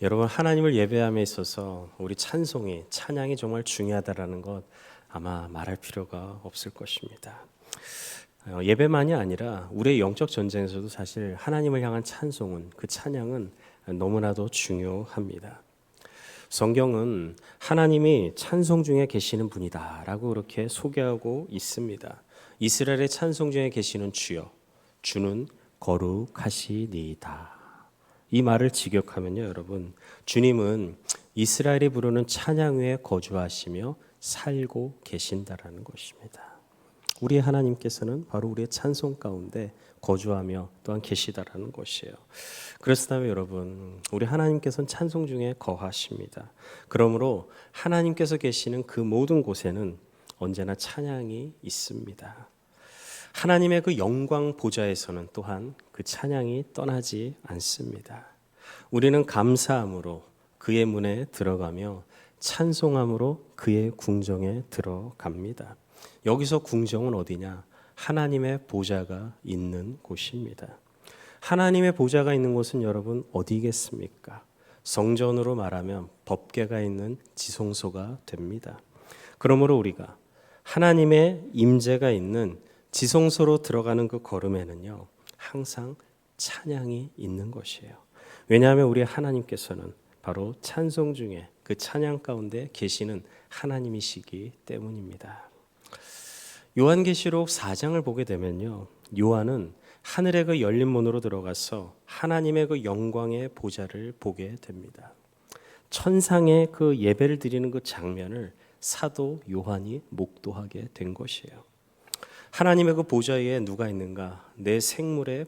여러분, 하나님을 예배함에 있어서 우리 찬양이 정말 중요하다라는 것 아마 말할 필요가 없을 것입니다. 예배만이 아니라 우리의 영적 전쟁에서도 사실 하나님을 향한 그 찬양은 너무나도 중요합니다. 성경은 하나님이 찬송 중에 계시는 분이다라고 그렇게 소개하고 있습니다. 이스라엘의 찬송 중에 계시는 주여, 주는 거룩하시니이다. 이 말을 직역하면요, 여러분, 주님은 이스라엘이 부르는 찬양 위에 거주하시며 살고 계신다라는 것입니다. 우리 하나님께서는 바로 우리의 찬송 가운데 거주하며 또한 계시다라는 것이에요. 그렇다면 여러분, 우리 하나님께서는 찬송 중에 거하십니다. 그러므로 하나님께서 계시는 그 모든 곳에는 언제나 찬양이 있습니다. 하나님의 그 영광 보좌에서는 또한 그 찬양이 떠나지 않습니다. 우리는 감사함으로 그의 문에 들어가며 찬송함으로 그의 궁정에 들어갑니다. 여기서 궁정은 어디냐? 하나님의 보좌가 있는 곳입니다. 하나님의 보좌가 있는 곳은 여러분 어디겠습니까? 성전으로 말하면 법궤가 있는 지성소가 됩니다. 그러므로 우리가 하나님의 임재가 있는 지성소로 들어가는 그 걸음에는요, 항상 찬양이 있는 것이에요. 왜냐하면 우리 하나님께서는 바로 찬송 중에 그 찬양 가운데 계시는 하나님이시기 때문입니다. 요한계시록 4장을 보게 되면요, 요한은 하늘의 그 열린 문으로 들어가서 하나님의 그 영광의 보좌를 보게 됩니다. 천상의 그 예배를 드리는 그 장면을 사도 요한이 목도하게 된 것이에요. 하나님의 그 보좌 위에 누가 있는가? 내 생물이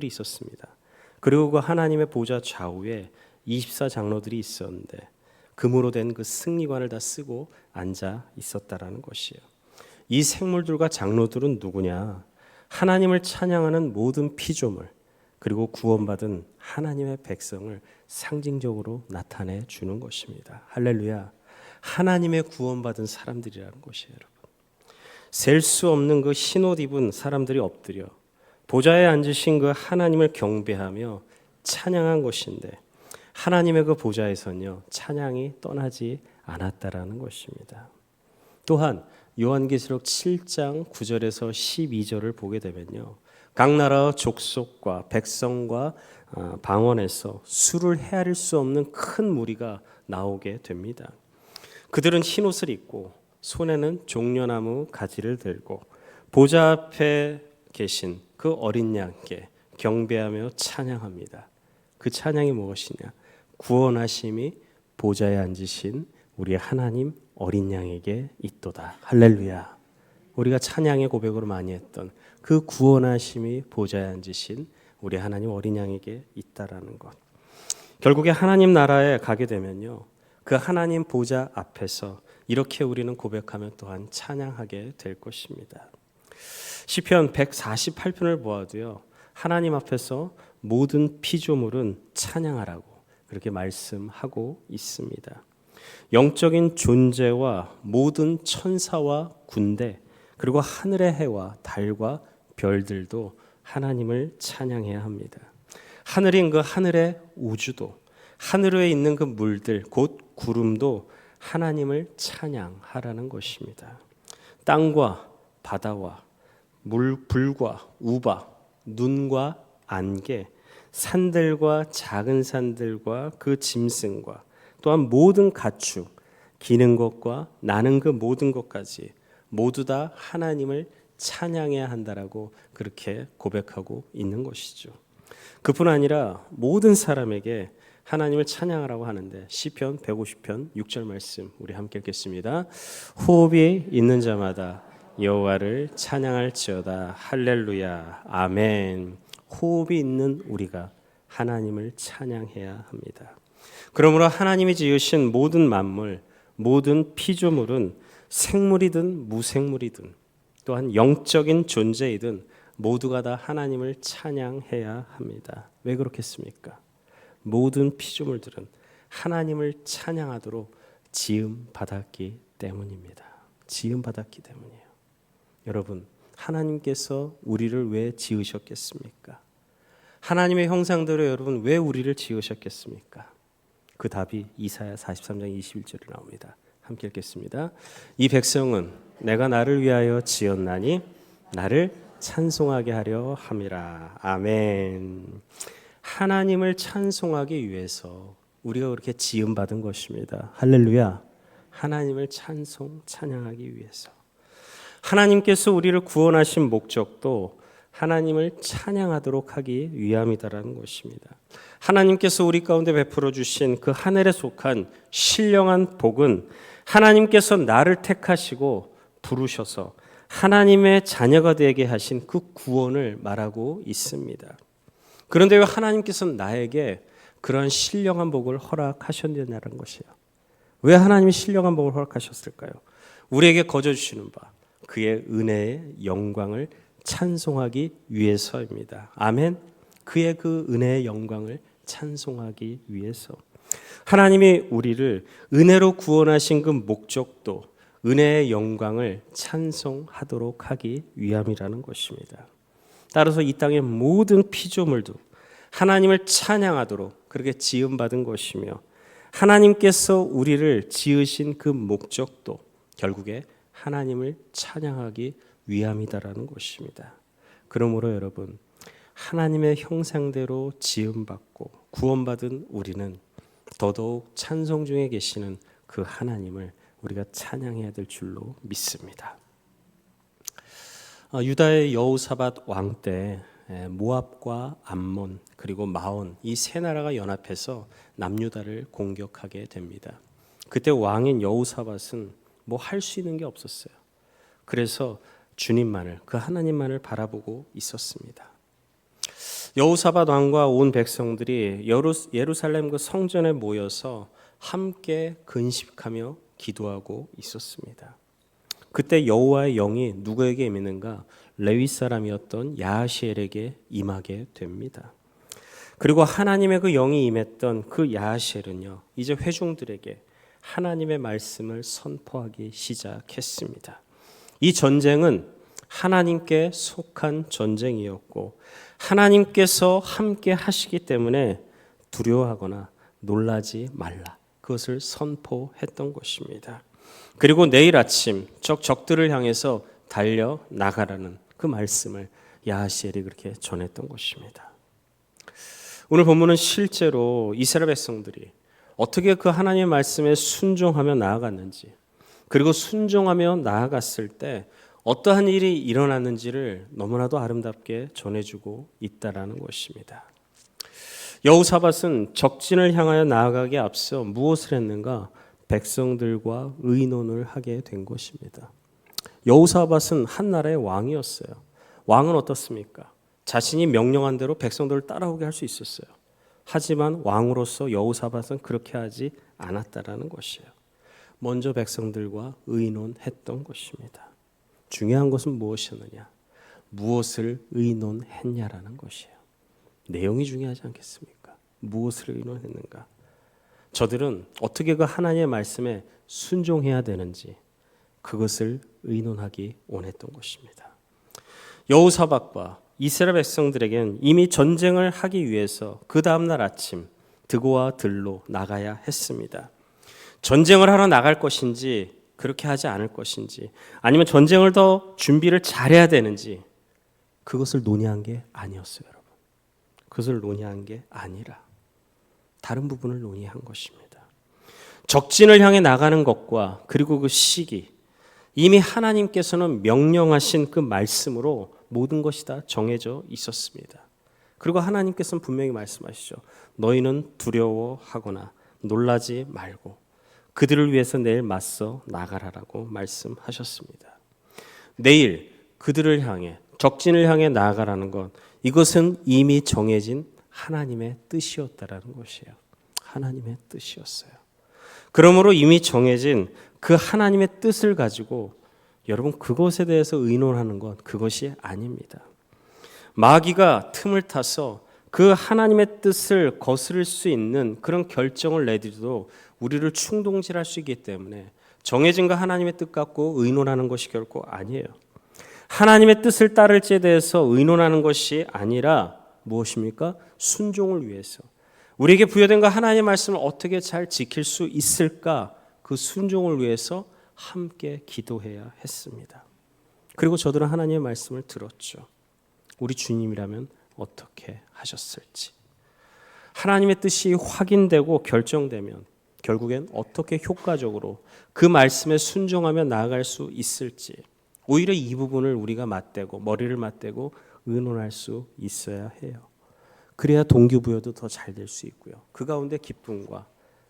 있었습니다. 그리고 그 하나님의 보좌 좌우에 24장로들이 있었는데 금으로 된 그 승리관을 다 쓰고 앉아 있었다라는 것이에요. 이 생물들과 장로들은 누구냐? 하나님을 찬양하는 모든 피조물, 그리고 구원받은 하나님의 백성을 상징적으로 나타내 주는 것입니다. 할렐루야. 하나님의 구원받은 사람들이라는 것이에요, 여러분. 셀 수 없는 그 흰옷 입은 사람들이 엎드려 보좌에 앉으신 그 하나님을 경배하며 찬양한 것인데, 하나님의 그 보좌에서는요, 찬양이 떠나지 않았다라는 것입니다. 또한 요한계시록 7장 9절에서 12절을 보게 되면요, 각 나라 족속과 백성과 방언에서 수를 헤아릴 수 없는 큰 무리가 나오게 됩니다. 그들은 흰옷을 입고 손에는 종려나무 가지를 들고 보좌 앞에 계신 그 어린 양께 경배하며 찬양합니다. 그 찬양이 무엇이냐? 구원하심이 보좌에 앉으신 우리 하나님 어린 양에게 있도다. 할렐루야. 우리가 찬양의 고백으로 많이 했던 그 구원하심이 보좌에 앉으신 우리 하나님 어린 양에게 있다라는 것. 결국에 하나님 나라에 가게 되면요, 그 하나님 보좌 앞에서 이렇게 우리는 고백하며 또한 찬양하게 될 것입니다. 시편 148편을 보아도요, 하나님 앞에서 모든 피조물은 찬양하라고 그렇게 말씀하고 있습니다. 영적인 존재와 모든 천사와 군대, 그리고 하늘의 해와 달과 별들도 하나님을 찬양해야 합니다. 하늘인 그 하늘의 우주도, 하늘 위에 있는 그 물들, 곧 구름도 하나님을 찬양하라는 것입니다. 땅과 바다와 불과 우박, 눈과 안개, 산들과 작은 산들과 그 짐승과 또한 모든 가축, 기는 것과 나는 그 모든 것까지 모두 다 하나님을 찬양해야 한다라고 그렇게 고백하고 있는 것이죠. 그뿐 아니라 모든 사람에게 하나님을 찬양하라고 하는데, 시편 150편 6절 말씀 우리 함께 읽겠습니다. 호흡이 있는 자마다 여호와를 찬양할지어다. 할렐루야. 아멘. 호흡이 있는 우리가 하나님을 찬양해야 합니다. 그러므로 하나님이 지으신 모든 만물, 모든 피조물은 생물이든 무생물이든 또한 영적인 존재이든 모두가 다 하나님을 찬양해야 합니다. 왜 그렇겠습니까? 모든 피조물들은 하나님을 찬양하도록 지음받았기 때문입니다. 지음받았기 때문이에요. 여러분, 하나님께서 우리를 왜 지으셨겠습니까? 하나님의 형상대로 여러분 왜 우리를 지으셨겠습니까? 그 답이 이사야 43장 21절에 나옵니다. 함께 읽겠습니다. 이 백성은 내가 나를 위하여 지었나니 나를 찬송하게 하려 함이라. 아멘. 하나님을 찬송하기 위해서 우리가 그렇게 지음받은 것입니다. 할렐루야. 하나님을 찬양하기 위해서. 하나님께서 우리를 구원하신 목적도 하나님을 찬양하도록 하기 위함이다라는 것입니다. 하나님께서 우리 가운데 베풀어 주신 그 하늘에 속한 신령한 복은 하나님께서 나를 택하시고 부르셔서 하나님의 자녀가 되게 하신 그 구원을 말하고 있습니다. 그런데 왜 하나님께서는 나에게 그런 신령한 복을 허락하셨느냐는 것이에요. 왜 하나님이 신령한 복을 허락하셨을까요? 우리에게 거저 주시는 바 그의 은혜의 영광을 찬송하기 위해서입니다. 아멘. 그의 그 은혜의 영광을 찬송하기 위해서. 하나님이 우리를 은혜로 구원하신 그 목적도 은혜의 영광을 찬송하도록 하기 위함이라는 것입니다. 따라서 이 땅의 모든 피조물도 하나님을 찬양하도록 그렇게 지음받은 것이며 하나님께서 우리를 지으신 그 목적도 결국에 하나님을 찬양하기 위함이다라는 것입니다. 그러므로 여러분, 하나님의 형상대로 지음받고 구원받은 우리는 더더욱 찬송 중에 계시는 그 하나님을 우리가 찬양해야 될 줄로 믿습니다. 유다의 여호사밧 왕 때 모압과 암몬 그리고 마온 이 세 나라가 연합해서 남유다를 공격하게 됩니다. 그때 왕인 여호사밧은 뭐 할 수 있는 게 없었어요. 그래서 주님만을 그 하나님만을 바라보고 있었습니다. 여호사밧 왕과 온 백성들이 예루살렘 그 성전에 모여서 함께 근심하며 기도하고 있었습니다. 그때 여호와의 영이 누구에게 임했는가? 레위 사람이었던 야하시엘에게 임하게 됩니다. 그리고 하나님의 그 영이 임했던 그 야하시엘은요, 이제 회중들에게 하나님의 말씀을 선포하기 시작했습니다. 이 전쟁은 하나님께 속한 전쟁이었고 하나님께서 함께 하시기 때문에 두려워하거나 놀라지 말라. 그것을 선포했던 것입니다. 그리고 내일 아침 적들을 향해서 달려 나가라는 그 말씀을 야하시엘이 그렇게 전했던 것입니다. 오늘 본문은 실제로 이스라엘 백성들이 어떻게 그 하나님의 말씀에 순종하며 나아갔는지, 그리고 순종하며 나아갔을 때 어떠한 일이 일어났는지를 너무나도 아름답게 전해주고 있다라는 것입니다. 여호사밧은 적진을 향하여 나아가기에 앞서 무엇을 했는가? 백성들과 의논을 하게 된 것입니다. 여호사밧은 한 나라의 왕이었어요. 왕은 어떻습니까? 자신이 명령한 대로 백성들을 따라오게 할 수 있었어요. 하지만 왕으로서 여호사밧은 그렇게 하지 않았다라는 것이에요. 먼저 백성들과 의논했던 것입니다. 중요한 것은 무엇이었느냐? 무엇을 의논했냐라는 것이에요. 내용이 중요하지 않겠습니까? 무엇을 의논했는가? 저들은 어떻게 그 하나님의 말씀에 순종해야 되는지 그것을 의논하기 원했던 것입니다. 여호사밧과 이스라엘 백성들에게는 이미 전쟁을 하기 위해서 그 다음날 아침 드고와 들로 나가야 했습니다. 전쟁을 하러 나갈 것인지 그렇게 하지 않을 것인지 아니면 전쟁을 더 준비를 잘해야 되는지 그것을 논의한 게 아니었어요, 여러분. 그것을 논의한 게 아니라 다른 부분을 논의한 것입니다. 적진을 향해 나가는 것과 그리고 그 시기, 이미 하나님께서는 명령하신 그 말씀으로 모든 것이 다 정해져 있었습니다. 그리고 하나님께서는 분명히 말씀하시죠. 너희는 두려워하거나 놀라지 말고 그들을 위해서 내일 맞서 나가라라고 말씀하셨습니다. 내일 그들을 향해 적진을 향해 나아가라는 것, 이것은 이미 정해진 하나님의 뜻이었다라는 것이에요. 하나님의 뜻이었어요. 그러므로 이미 정해진 그 하나님의 뜻을 가지고 여러분 그것에 대해서 의논하는 것, 그것이 아닙니다. 마귀가 틈을 타서 그 하나님의 뜻을 거스를 수 있는 그런 결정을 내더라도 우리를 충동질할 수 있기 때문에 정해진 그 하나님의 뜻 갖고 의논하는 것이 결코 아니에요. 하나님의 뜻을 따를지에 대해서 의논하는 것이 아니라 무엇입니까? 순종을 위해서 우리에게 부여된 그 하나님의 말씀을 어떻게 잘 지킬 수 있을까? 그 순종을 위해서 함께 기도해야 했습니다. 그리고 저들은 하나님의 말씀을 들었죠. 우리 주님이라면 어떻게 하셨을지. 하나님의 뜻이 확인되고 결정되면 결국엔 어떻게 효과적으로 그 말씀에 순종하며 나아갈 수 있을지, 오히려 이 부분을 우리가 맞대고 머리를 맞대고 의논할 수 있어야 해요. 그래야 동기부여도 더 잘 될 수 있고요. 그 가운데 기쁨과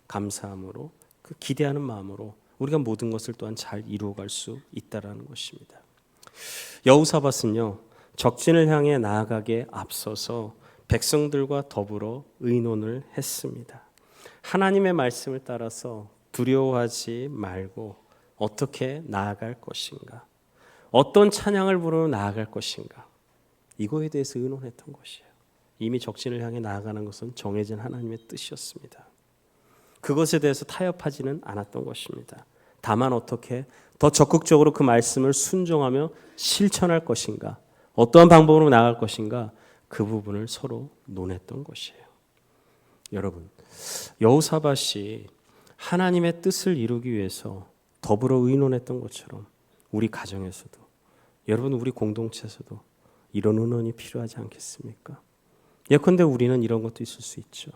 감사함으로, 그 기대하는 마음으로 우리가 모든 것을 또한 잘 이루어갈 수 있다라는 것입니다. 여호사밧은요, 적진을 향해 나아가게 앞서서 백성들과 더불어 의논을 했습니다. 하나님의 말씀을 따라서 두려워하지 말고 어떻게 나아갈 것인가, 어떤 찬양을 부르며 나아갈 것인가, 이거에 대해서 의논했던 것이에요. 이미 적진을 향해 나아가는 것은 정해진 하나님의 뜻이었습니다. 그것에 대해서 타협하지는 않았던 것입니다. 다만 어떻게 더 적극적으로 그 말씀을 순종하며 실천할 것인가, 어떠한 방법으로 나아갈 것인가, 그 부분을 서로 논했던 것이에요. 여러분, 여호사밧이 하나님의 뜻을 이루기 위해서 더불어 의논했던 것처럼 우리 가정에서도, 여러분 우리 공동체에서도 이런 의논이 필요하지 않겠습니까? 예컨대 우리는 이런 것도 있을 수 있죠.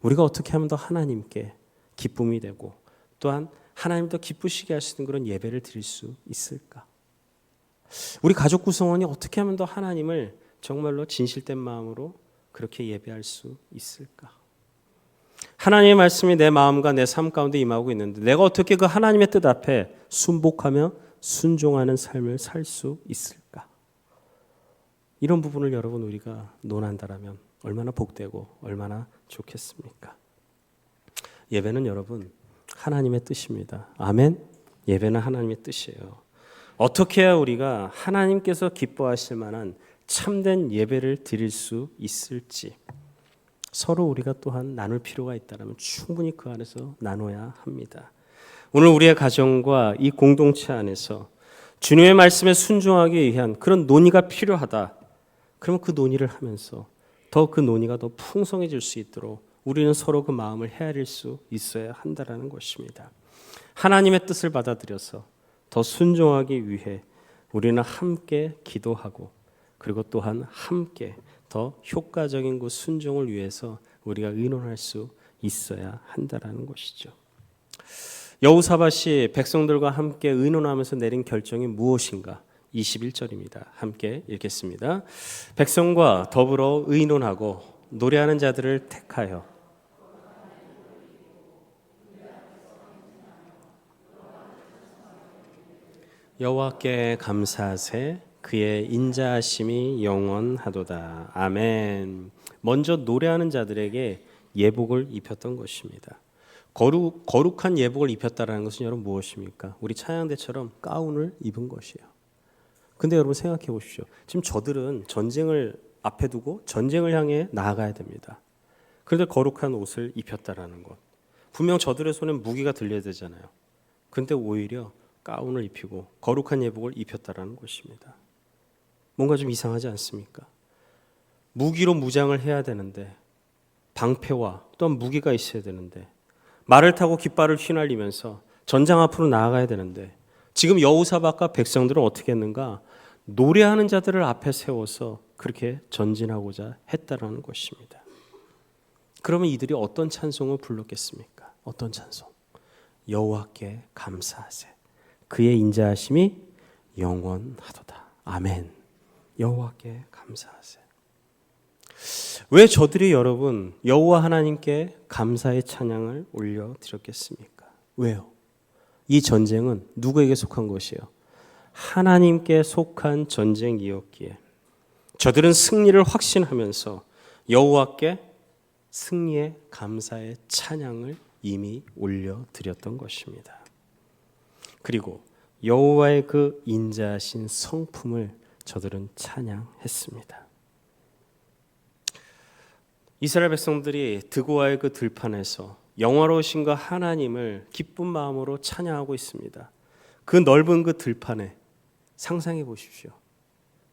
우리가 어떻게 하면 더 하나님께 기쁨이 되고 또한 하나님 더 기쁘시게 할 수 있는 그런 예배를 드릴 수 있을까? 우리 가족 구성원이 어떻게 하면 더 하나님을 정말로 진실된 마음으로 그렇게 예배할 수 있을까? 하나님의 말씀이 내 마음과 내 삶 가운데 임하고 있는데 내가 어떻게 그 하나님의 뜻 앞에 순복하며 순종하는 삶을 살 수 있을까? 이런 부분을 여러분 우리가 논한다라면 얼마나 복되고 얼마나 좋겠습니까? 예배는 여러분 하나님의 뜻입니다. 아멘. 예배는 하나님의 뜻이에요. 어떻게 해야 우리가 하나님께서 기뻐하실 만한 참된 예배를 드릴 수 있을지 서로 우리가 또한 나눌 필요가 있다면 충분히 그 안에서 나눠야 합니다. 오늘 우리의 가정과 이 공동체 안에서 주님의 말씀에 순종하기 위한 그런 논의가 필요하다. 그러면 그 논의를 하면서 더 그 논의가 더 풍성해질 수 있도록 우리는 서로 그 마음을 헤아릴 수 있어야 한다는 것입니다. 하나님의 뜻을 받아들여서 더 순종하기 위해 우리는 함께 기도하고 그리고 또한 함께 더 효과적인 그 순종을 위해서 우리가 의논할 수 있어야 한다는 것이죠. 여호사밧이 백성들과 함께 의논하면서 내린 결정이 무엇인가? 21절입니다. 함께 읽겠습니다. 백성과 더불어 의논하고 노래하는 자들을 택하여 여호와께 감사하세 그의 인자하심이 영원하도다. 아멘. 먼저 노래하는 자들에게 예복을 입혔던 것입니다. 거룩한 예복을 입혔다라는 것은 여러분 무엇입니까? 우리 찬양대처럼 가운을 입은 것이에요. 근데 여러분 생각해 보십시오. 지금 저들은 전쟁을 앞에 두고 전쟁을 향해 나아가야 됩니다. 그런데 거룩한 옷을 입혔다라는 것. 분명 저들의 손엔 무기가 들려야 되잖아요. 근데 오히려 가운을 입히고 거룩한 예복을 입혔다라는 것입니다. 뭔가 좀 이상하지 않습니까? 무기로 무장을 해야 되는데 방패와 또한 무기가 있어야 되는데 말을 타고 깃발을 휘날리면서 전장 앞으로 나아가야 되는데 지금 여호사밧과 백성들은 어떻게 했는가? 노래하는 자들을 앞에 세워서 그렇게 전진하고자 했다라는 것입니다. 그러면 이들이 어떤 찬송을 불렀겠습니까? 어떤 찬송? 여호와께 감사하세 그의 인자하심이 영원하도다. 아멘. 여호와께 감사하세. 왜 저들이 여러분 여호와 하나님께 감사의 찬양을 올려드렸겠습니까? 왜요? 이 전쟁은 누구에게 속한 것이에요? 하나님께 속한 전쟁이었기에 저들은 승리를 확신하면서 여호와께 승리의 감사의 찬양을 이미 올려드렸던 것입니다. 그리고 여호와의 그 인자하신 성품을 저들은 찬양했습니다. 이스라엘 백성들이 드고아의 그 들판에서 영화로우신 그 하나님을 기쁜 마음으로 찬양하고 있습니다. 그 넓은 그 들판에 상상해 보십시오.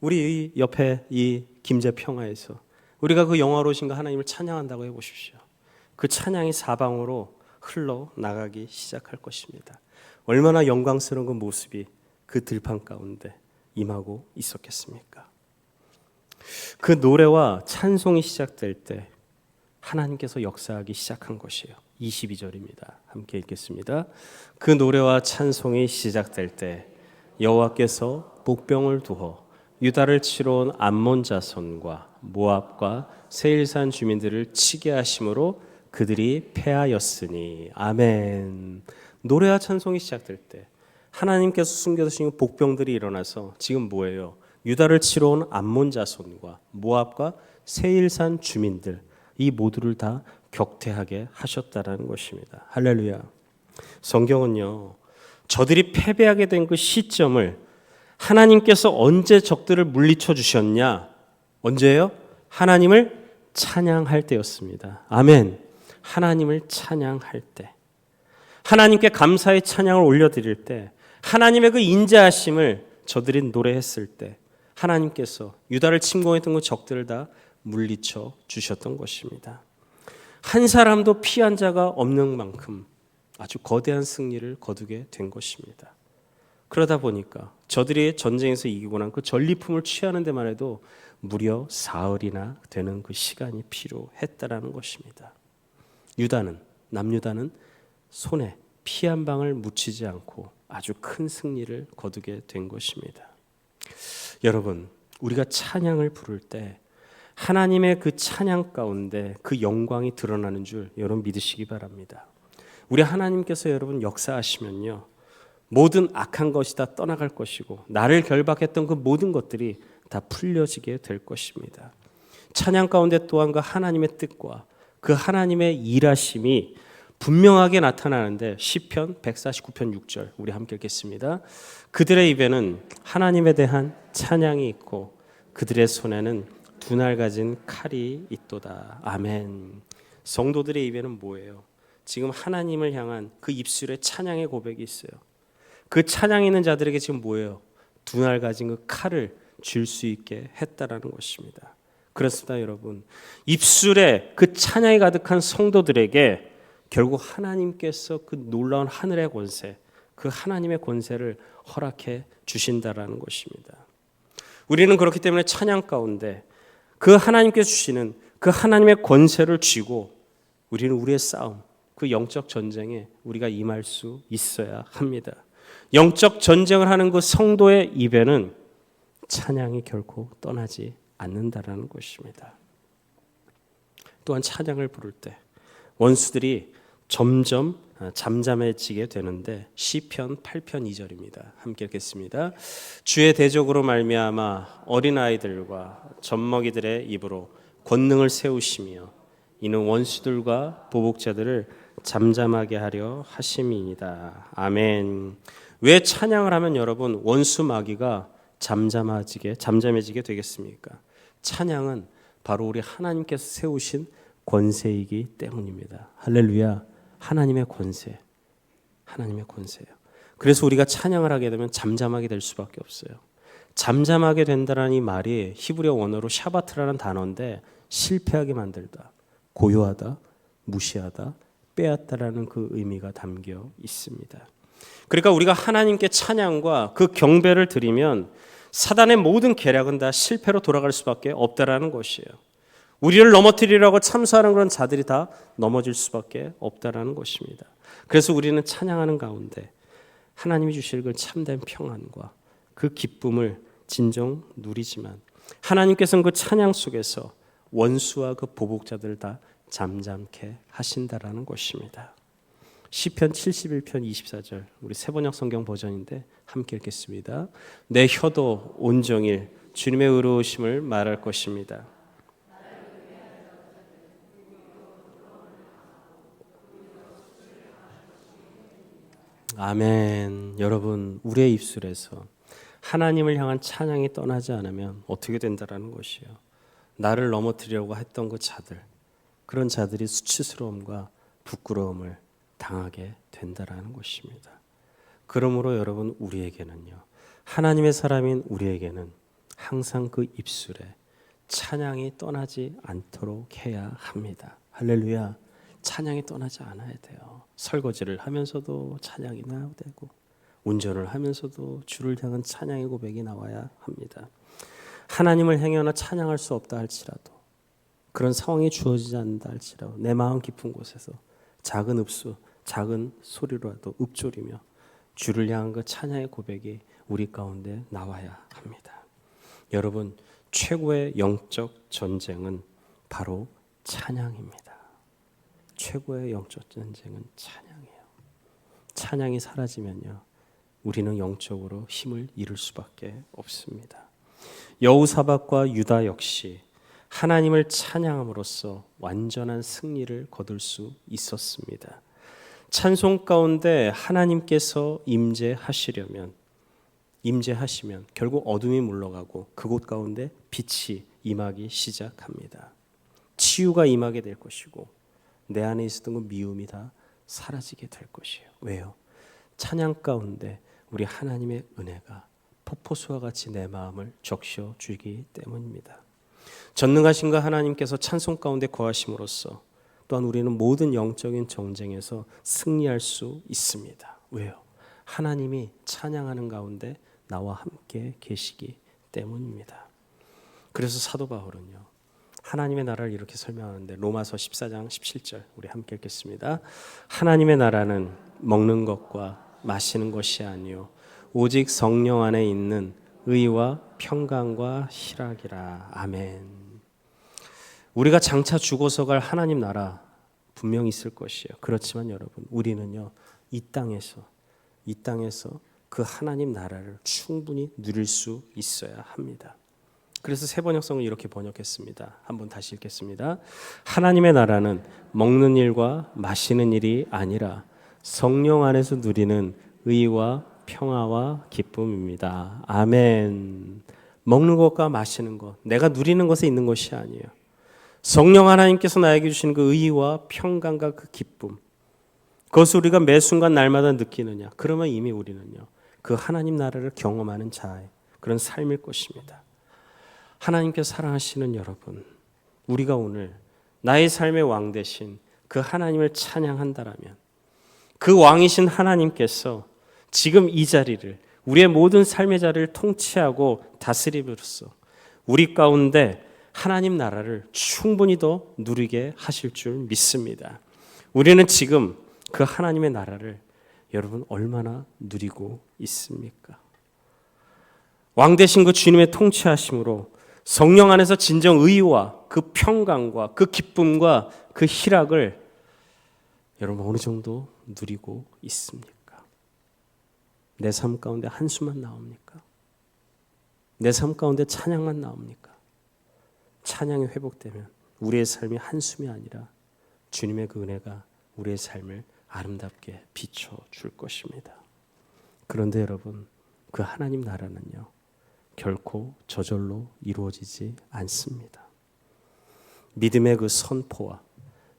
우리 옆에 이 김제 평화에서 우리가 그 영화로우신 그 하나님을 찬양한다고 해 보십시오. 그 찬양이 사방으로 흘러나가기 시작할 것입니다. 얼마나 영광스러운 그 모습이 그 들판 가운데 임하고 있었겠습니까? 그 노래와 찬송이 시작될 때 하나님께서 역사하기 시작한 것이에요. 22절입니다. 함께 읽겠습니다. 그 노래와 찬송이 시작될 때 여호와께서 복병을 두어 유다를 치러 온 암몬 자손과 모압과 세일산 주민들을 치게 하심으로 그들이 패하였으니. 아멘. 노래와 찬송이 시작될 때 하나님께서 숨겨두신 복병들이 일어나서 지금 뭐예요? 유다를 치러 온 암몬 자손과 모압과 세일산 주민들, 이 모두를 다 격퇴하게 하셨다라는 것입니다. 할렐루야. 성경은요, 저들이 패배하게 된 그 시점을 하나님께서 언제 적들을 물리쳐 주셨냐? 언제예요? 하나님을 찬양할 때였습니다. 아멘. 하나님을 찬양할 때, 하나님께 감사의 찬양을 올려드릴 때, 하나님의 그 인자하심을 저들이 노래했을 때 하나님께서 유다를 침공했던 그 적들을 다 물리쳐 주셨던 것입니다. 한 사람도 피한 자가 없는 만큼 아주 거대한 승리를 거두게 된 것입니다. 그러다 보니까 저들이 전쟁에서 이기고 난 그 전리품을 취하는 데만 해도 무려 사흘이나 되는 그 시간이 필요했다라는 것입니다. 남유다는 손에 피 한 방울 묻히지 않고 아주 큰 승리를 거두게 된 것입니다. 여러분, 우리가 찬양을 부를 때 하나님의 그 찬양 가운데 그 영광이 드러나는 줄 여러분 믿으시기 바랍니다. 우리 하나님께서 여러분 역사하시면요, 모든 악한 것이 다 떠나갈 것이고 나를 결박했던 그 모든 것들이 다 풀려지게 될 것입니다. 찬양 가운데 또한 그 하나님의 뜻과 그 하나님의 일하심이 분명하게 나타나는데 시편 149편 6절 우리 함께 읽겠습니다. 그들의 입에는 하나님에 대한 찬양이 있고 그들의 손에는 두 날 가진 칼이 있도다. 아멘. 성도들의 입에는 뭐예요? 지금 하나님을 향한 그 입술에 찬양의 고백이 있어요. 그 찬양 있는 자들에게 지금 뭐예요? 두 날 가진 그 칼을 줄 수 있게 했다라는 것입니다. 그렇습니다, 여러분. 입술에 그 찬양이 가득한 성도들에게 결국 하나님께서 그 놀라운 하늘의 권세, 그 하나님의 권세를 허락해 주신다라는 것입니다. 우리는 그렇기 때문에 찬양 가운데 그 하나님께서 주시는 그 하나님의 권세를 쥐고 우리는 우리의 싸움, 그 영적 전쟁에 우리가 임할 수 있어야 합니다. 영적 전쟁을 하는 그 성도의 입에는 찬양이 결코 떠나지 않는다라는 것입니다. 또한 찬양을 부를 때 원수들이 점점 잠잠해지게 되는데 시편 8편 2절입니다. 함께 읽겠습니다. 주의 대적으로 말미암아 어린아이들과 젖먹이들의 입으로 권능을 세우시며 이는 원수들과 보복자들을 잠잠하게 하려 하심이니이다. 아멘. 왜 찬양을 하면 여러분 원수 마귀가 잠잠해지게 되겠습니까? 찬양은 바로 우리 하나님께서 세우신 권세이기 때문입니다. 할렐루야. 하나님의 권세, 하나님의 권세예요. 그래서 우리가 찬양을 하게 되면 잠잠하게 될 수밖에 없어요. 잠잠하게 된다는 이 말이 히브리어 원어로 샤바트라는 단어인데 실패하게 만들다, 고요하다, 무시하다, 빼앗다라는 그 의미가 담겨 있습니다. 그러니까 우리가 하나님께 찬양과 그 경배를 드리면 사단의 모든 계략은 다 실패로 돌아갈 수밖에 없다라는 것이에요. 우리를 넘어뜨리려고 참수하는 그런 자들이 다 넘어질 수밖에 없다라는 것입니다. 그래서 우리는 찬양하는 가운데 하나님이 주실 그 참된 평안과 그 기쁨을 진정 누리지만 하나님께서는 그 찬양 속에서 원수와 그 보복자들을 다 잠잠케 하신다라는 것입니다. 시편 71편 24절 우리 세번역 성경 버전인데 함께 읽겠습니다. 내 혀도 온종일 주님의 의로우심을 말할 것입니다. 아멘. 여러분, 우리의 입술에서 하나님을 향한 찬양이 떠나지 않으면 어떻게 된다라는 것이에요. 나를 넘어뜨리려고 했던 그 자들, 그런 자들이 수치스러움과 부끄러움을 당하게 된다라는 것입니다. 그러므로 여러분, 우리에게는요, 하나님의 사람인 우리에게는 항상 그 입술에 찬양이 떠나지 않도록 해야 합니다. 할렐루야. 찬양이 떠나지 않아야 돼요. 설거지를 하면서도 찬양이 나야 되고 운전을 하면서도 주를 향한 찬양의 고백이 나와야 합니다. 하나님을 행여나 찬양할 수 없다 할지라도 그런 상황이 주어지지 않는다 할지라도 내 마음 깊은 곳에서 작은 읍수, 작은 소리로라도 읊조리며 주를 향한 그 찬양의 고백이 우리 가운데 나와야 합니다. 여러분, 최고의 영적 전쟁은 바로 찬양입니다. 최고의 영적 전쟁은 찬양이에요. 찬양이 사라지면요, 우리는 영적으로 힘을 잃을 수밖에 없습니다. 여호사밧과 유다 역시 하나님을 찬양함으로써 완전한 승리를 거둘 수 있었습니다. 찬송 가운데 하나님께서 임재하시면 결국 어둠이 물러가고 그곳 가운데 빛이 임하기 시작합니다. 치유가 임하게 될 것이고 내 안에 있었던 그 미움이 다 사라지게 될 것이에요. 왜요? 찬양 가운데 우리 하나님의 은혜가 폭포수와 같이 내 마음을 적셔 주기 때문입니다. 전능하신 그 하나님께서 찬송 가운데 거하심으로써 또한 우리는 모든 영적인 전쟁에서 승리할 수 있습니다. 왜요? 하나님이 찬양하는 가운데 나와 함께 계시기 때문입니다. 그래서 사도 바울은요, 하나님의 나라를 이렇게 설명하는데 로마서 14장 17절 우리 함께 읽겠습니다. 하나님의 나라는 먹는 것과 마시는 것이 아니요 오직 성령 안에 있는 의와 평강과 희락이라. 아멘. 우리가 장차 죽어서 갈 하나님 나라 분명히 있을 것이에요. 그렇지만 여러분, 우리는요, 이 땅에서 그 하나님 나라를 충분히 누릴 수 있어야 합니다. 그래서 새 번역성을 이렇게 번역했습니다. 한번 다시 읽겠습니다. 하나님의 나라는 먹는 일과 마시는 일이 아니라 성령 안에서 누리는 의와 평화와 기쁨입니다. 아멘. 먹는 것과 마시는 것, 내가 누리는 것에 있는 것이 아니에요. 성령 하나님께서 나에게 주시는 그 의와 평강과 그 기쁨, 그것을 우리가 매 순간 날마다 느끼느냐, 그러면 이미 우리는요, 그 하나님 나라를 경험하는 자의 그런 삶일 것입니다. 하나님께서 사랑하시는 여러분, 우리가 오늘 나의 삶의 왕 되신 그 하나님을 찬양한다라면 그 왕이신 하나님께서 지금 이 자리를, 우리의 모든 삶의 자리를 통치하고 다스림으로써 우리 가운데 하나님 나라를 충분히 더 누리게 하실 줄 믿습니다. 우리는 지금 그 하나님의 나라를 여러분 얼마나 누리고 있습니까? 왕 되신 그 주님의 통치하심으로 성령 안에서 진정 의와 그 평강과 그 기쁨과 그 희락을 여러분 어느 정도 누리고 있습니까? 내 삶 가운데 한숨만 나옵니까? 내 삶 가운데 찬양만 나옵니까? 찬양이 회복되면 우리의 삶이 한숨이 아니라 주님의 그 은혜가 우리의 삶을 아름답게 비춰줄 것입니다. 그런데 여러분, 그 하나님 나라는요, 결코 저절로 이루어지지 않습니다. 믿음의 그 선포와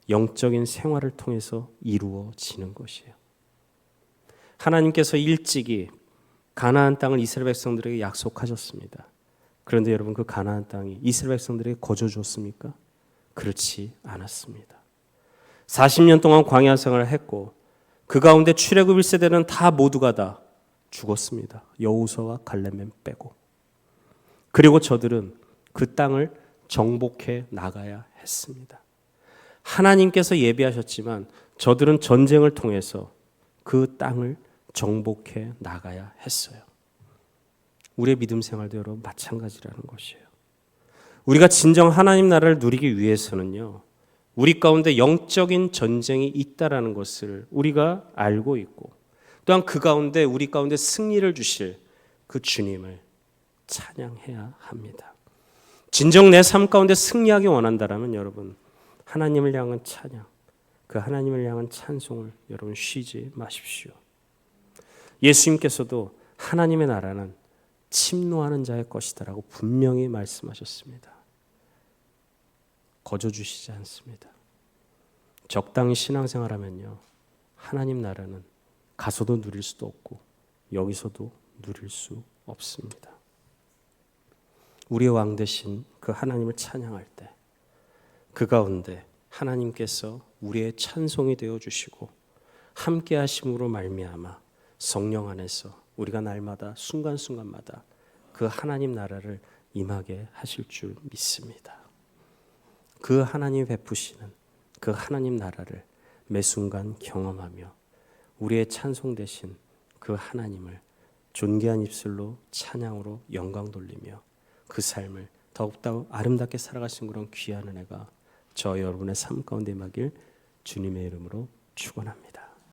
영적인 생활을 통해서 이루어지는 것이에요. 하나님께서 일찍이 가나안 땅을 이스라엘 백성들에게 약속하셨습니다. 그런데 여러분, 그 가나안 땅이 이스라엘 백성들에게 거저 줬습니까? 그렇지 않았습니다. 40년 동안 광야 생활을 했고 그 가운데 출애굽 1세대는 다 모두가 다 죽었습니다. 여호수아와 갈렙만 빼고. 그리고 저들은 그 땅을 정복해 나가야 했습니다. 하나님께서 예비하셨지만 저들은 전쟁을 통해서 그 땅을 정복해 나가야 했어요. 우리의 믿음 생활도 여러분 마찬가지라는 것이에요. 우리가 진정 하나님 나라를 누리기 위해서는요, 우리 가운데 영적인 전쟁이 있다라는 것을 우리가 알고 있고, 또한 그 가운데 우리 가운데 승리를 주실 그 주님을 찬양해야 합니다. 진정 내 삶 가운데 승리하기 원한다라면 여러분, 하나님을 향한 찬양, 그 하나님을 향한 찬송을 여러분 쉬지 마십시오. 예수님께서도 하나님의 나라는 침노하는 자의 것이다라고 분명히 말씀하셨습니다. 거저 주시지 않습니다. 적당히 신앙생활하면요, 하나님 나라는 가서도 누릴 수도 없고 여기서도 누릴 수 없습니다. 우리의 왕 되신 그 하나님을 찬양할 때 그 가운데 하나님께서 우리의 찬송이 되어 주시고 함께 하심으로 말미암아 성령 안에서 우리가 날마다 순간순간마다 그 하나님 나라를 임하게 하실 줄 믿습니다. 그 하나님 베푸시는 그 하나님 나라를 매 순간 경험하며 우리의 찬송 되신 그 하나님을 존귀한 입술로 찬양으로 영광 돌리며 그 삶을 더욱더 아름답게 살아가신 그런 귀한 은혜가 저 여러분의 삶 가운데 임하길 주님의 이름으로 축원합니다.